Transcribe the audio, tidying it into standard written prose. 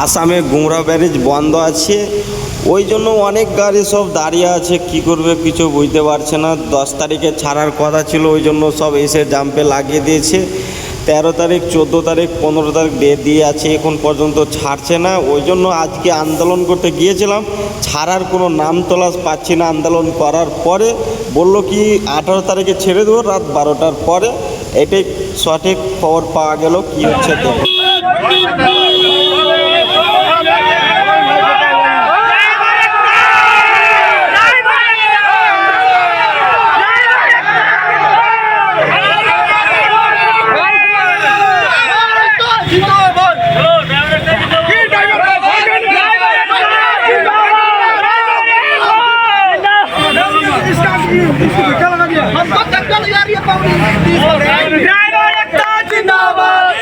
আসামে গুমরা ব্যারেজ বন্ধ আছে, ওই জন্য অনেক গাড়ি সব দাঁড়িয়ে আছে। কি করবে কিছু বুঝতে পারছে না। 10 তারিখে ছাড়ার কথা ছিল, ওই জন্য সব এসে জাম্পে লাগিয়ে দিয়েছে। 13 তারিখ, 14 তারিখ, 15 তারিখ ডেট দিয়ে আছে, এখন পর্যন্ত ছাড়ছে না। ওই জন্য আজকে আন্দোলন করতে গিয়েছিলাম, ছাড়ার কোনো নাম তলাশ পাচ্ছি না। আন্দোলন করার পরে বলল কি 18 তারিখে ছেড়ে দেবো রাত 12টার পরে। এটাই সঠিক খবর পাওয়া গেল, কি হচ্ছে দেখো। क्या लगा दिया? हमको टक्कर लगा रही है पब्लिक। ड्राइवर एकता जिंदाबाद।